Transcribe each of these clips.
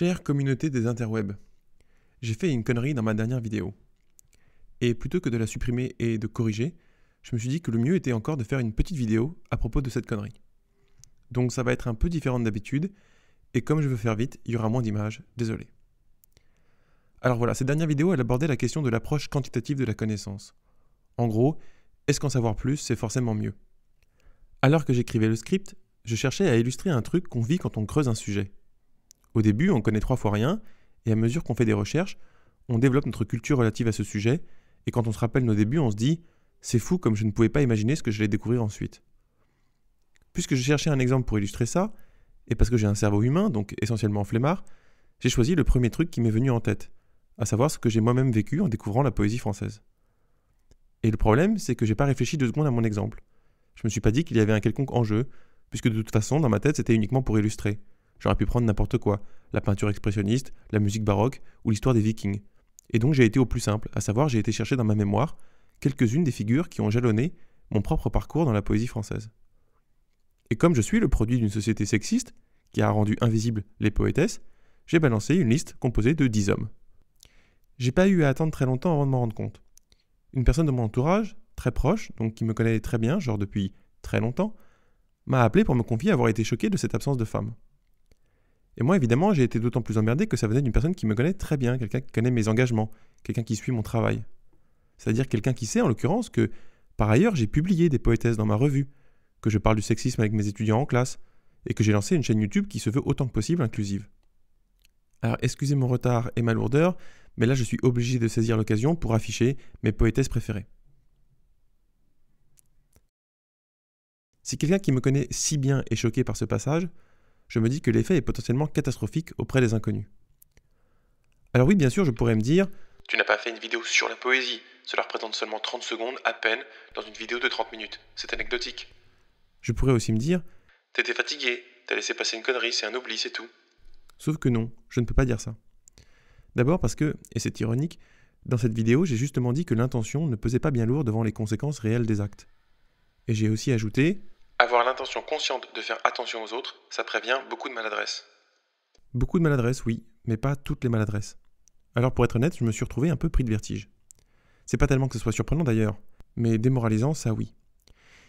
Chère communauté des interwebs, j'ai fait une connerie dans ma dernière vidéo. Et plutôt que de la supprimer et de corriger, je me suis dit que le mieux était encore de faire une petite vidéo à propos de cette connerie. Donc ça va être un peu différent d'habitude, et comme je veux faire vite, il y aura moins d'images, désolé. Alors voilà, cette dernière vidéo, elle abordait la question de l'approche quantitative de la connaissance. En gros, est-ce qu'en savoir plus, c'est forcément mieux? Alors que j'écrivais le script, je cherchais à illustrer un truc qu'on vit quand on creuse un sujet. Au début, on connaît 3 fois rien, et à mesure qu'on fait des recherches, on développe notre culture relative à ce sujet, et quand on se rappelle nos débuts, on se dit « c'est fou comme je ne pouvais pas imaginer ce que j'allais découvrir ensuite ». Puisque je cherchais un exemple pour illustrer ça, et parce que j'ai un cerveau humain, donc essentiellement flemmard, j'ai choisi le premier truc qui m'est venu en tête, à savoir ce que j'ai moi-même vécu en découvrant la poésie française. Et le problème, c'est que j'ai pas réfléchi 2 secondes à mon exemple. Je me suis pas dit qu'il y avait un quelconque enjeu, puisque de toute façon, dans ma tête, c'était uniquement pour illustrer. J'aurais pu prendre n'importe quoi, la peinture expressionniste, la musique baroque ou l'histoire des Vikings. Et donc j'ai été au plus simple, à savoir j'ai été chercher dans ma mémoire quelques-unes des figures qui ont jalonné mon propre parcours dans la poésie française. Et comme je suis le produit d'une société sexiste, qui a rendu invisibles les poétesses, j'ai balancé une liste composée de 10 hommes. J'ai pas eu à attendre très longtemps avant de m'en rendre compte. Une personne de mon entourage, très proche, donc qui me connaît très bien, genre depuis très longtemps, m'a appelé pour me confier avoir été choqué de cette absence de femme. Et moi, évidemment, j'ai été d'autant plus emmerdé que ça venait d'une personne qui me connaît très bien, quelqu'un qui connaît mes engagements, quelqu'un qui suit mon travail. C'est-à-dire quelqu'un qui sait, en l'occurrence, que, par ailleurs, j'ai publié des poétesses dans ma revue, que je parle du sexisme avec mes étudiants en classe, et que j'ai lancé une chaîne YouTube qui se veut autant que possible inclusive. Alors, excusez mon retard et ma lourdeur, mais là, je suis obligé de saisir l'occasion pour afficher mes poétesses préférées. Si quelqu'un qui me connaît si bien est choqué par ce passage, je me dis que l'effet est potentiellement catastrophique auprès des inconnus. Alors oui, bien sûr, je pourrais me dire « Tu n'as pas fait une vidéo sur la poésie, cela représente seulement 30 secondes à peine dans une vidéo de 30 minutes, c'est anecdotique. » Je pourrais aussi me dire « T'étais fatigué, t'as laissé passer une connerie, c'est un oubli, c'est tout. » Sauf que non, je ne peux pas dire ça. D'abord parce que, et c'est ironique, dans cette vidéo, j'ai justement dit que l'intention ne pesait pas bien lourd devant les conséquences réelles des actes. Et j'ai aussi ajouté « Avoir l'intention consciente de faire attention aux autres, ça prévient beaucoup de maladresse. » Beaucoup de maladresse, oui, mais pas toutes les maladresses. Alors pour être honnête, je me suis retrouvé un peu pris de vertige. C'est pas tellement que ce soit surprenant d'ailleurs, mais démoralisant, ça oui.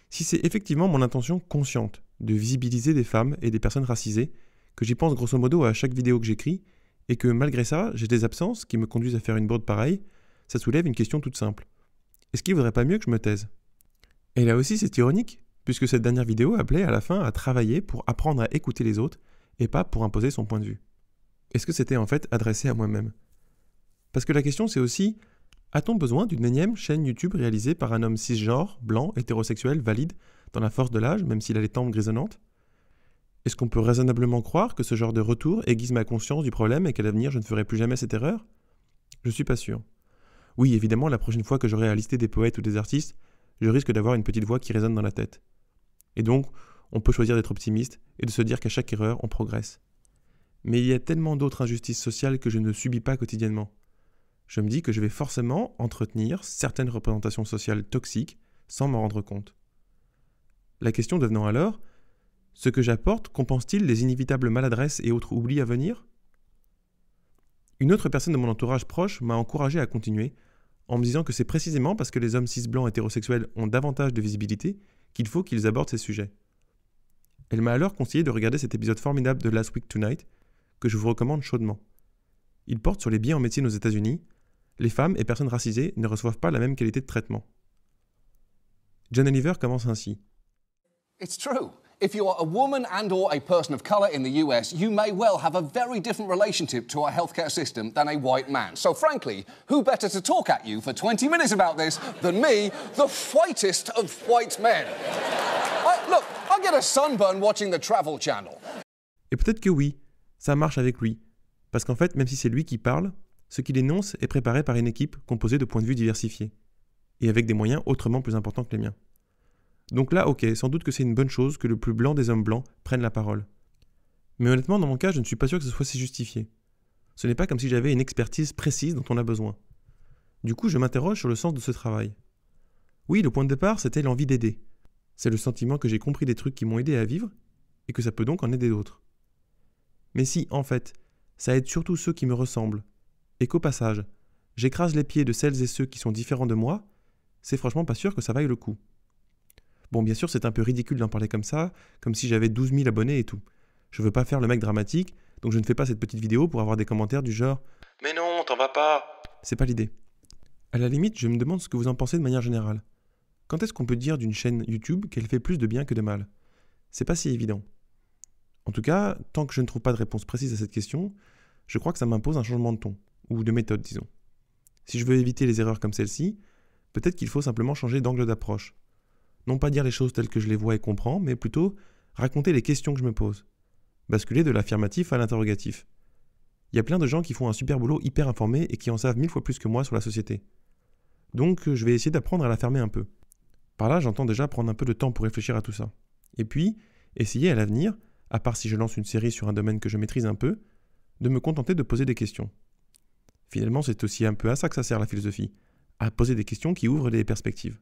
Si c'est effectivement mon intention consciente de visibiliser des femmes et des personnes racisées, que j'y pense grosso modo à chaque vidéo que j'écris, et que malgré ça, j'ai des absences qui me conduisent à faire une bourde pareille, ça soulève une question toute simple. Est-ce qu'il vaudrait pas mieux que je me taise? Et là aussi c'est ironique, puisque cette dernière vidéo appelait à la fin à travailler pour apprendre à écouter les autres, et pas pour imposer son point de vue. Est-ce que c'était en fait adressé à moi-même? Parce que la question c'est aussi, a-t-on besoin d'une énième chaîne YouTube réalisée par un homme cisgenre, blanc, hétérosexuel, valide, dans la force de l'âge, même s'il a les tempes grisonnantes? Est-ce qu'on peut raisonnablement croire que ce genre de retour aiguise ma conscience du problème et qu'à l'avenir je ne ferai plus jamais cette erreur? Je suis pas sûr. Oui, évidemment, la prochaine fois que j'aurai à lister des poètes ou des artistes, je risque d'avoir une petite voix qui résonne dans la tête. Et donc, on peut choisir d'être optimiste et de se dire qu'à chaque erreur, on progresse. Mais il y a tellement d'autres injustices sociales que je ne subis pas quotidiennement. Je me dis que je vais forcément entretenir certaines représentations sociales toxiques sans m'en rendre compte. La question devenant alors, ce que j'apporte compense-t-il les inévitables maladresses et autres oublis à venir? Une autre personne de mon entourage proche m'a encouragé à continuer en me disant que c'est précisément parce que les hommes cis blancs hétérosexuels ont davantage de visibilité qu'il faut qu'ils abordent ces sujets. Elle m'a alors conseillé de regarder cet épisode formidable de Last Week Tonight, que je vous recommande chaudement. Il porte sur les biais en médecine aux États-Unis. Les femmes et personnes racisées ne reçoivent pas la même qualité de traitement. John Oliver commence ainsi. It's true. If you are a woman and or a person of color in the US, you may well have a very different relationship to our healthcare system than a white man. So frankly, who better to talk at you for 20 minutes about this than me, the whitest of white men? Look, I get a sunburn watching the Travel Channel. Et peut-être que oui, ça marche avec lui. Parce qu'en fait, même si c'est lui qui parle, ce qu'il énonce est préparé par une équipe composée de points de vue diversifiés. Et avec des moyens autrement plus importants que les miens. Donc là, ok, sans doute que c'est une bonne chose que le plus blanc des hommes blancs prenne la parole. Mais honnêtement, dans mon cas, je ne suis pas sûr que ce soit si justifié. Ce n'est pas comme si j'avais une expertise précise dont on a besoin. Du coup, je m'interroge sur le sens de ce travail. Oui, le point de départ, c'était l'envie d'aider. C'est le sentiment que j'ai compris des trucs qui m'ont aidé à vivre, et que ça peut donc en aider d'autres. Mais si, en fait, ça aide surtout ceux qui me ressemblent, et qu'au passage, j'écrase les pieds de celles et ceux qui sont différents de moi, c'est franchement pas sûr que ça vaille le coup. Bon, bien sûr, c'est un peu ridicule d'en parler comme ça, comme si j'avais 12 000 abonnés et tout. Je veux pas faire le mec dramatique, donc je ne fais pas cette petite vidéo pour avoir des commentaires du genre « Mais non, t'en vas pas !» C'est pas l'idée. À la limite, je me demande ce que vous en pensez de manière générale. Quand est-ce qu'on peut dire d'une chaîne YouTube qu'elle fait plus de bien que de mal? C'est pas si évident. En tout cas, tant que je ne trouve pas de réponse précise à cette question, je crois que ça m'impose un changement de ton, ou de méthode, disons. Si je veux éviter les erreurs comme celle-ci, peut-être qu'il faut simplement changer d'angle d'approche. Non pas dire les choses telles que je les vois et comprends, mais plutôt raconter les questions que je me pose. Basculer de l'affirmatif à l'interrogatif. Il y a plein de gens qui font un super boulot hyper informé et qui en savent 1000 fois plus que moi sur la société. Donc je vais essayer d'apprendre à la fermer un peu. Par là, j'entends déjà prendre un peu de temps pour réfléchir à tout ça. Et puis, essayer à l'avenir, à part si je lance une série sur un domaine que je maîtrise un peu, de me contenter de poser des questions. Finalement, c'est aussi un peu à ça que ça sert la philosophie, à poser des questions qui ouvrent des perspectives.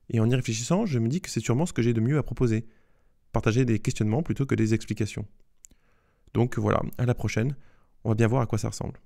Et en y réfléchissant, je me dis que c'est sûrement ce que j'ai de mieux à proposer, partager des questionnements plutôt que des explications. Donc voilà, à la prochaine, on va bien voir à quoi ça ressemble.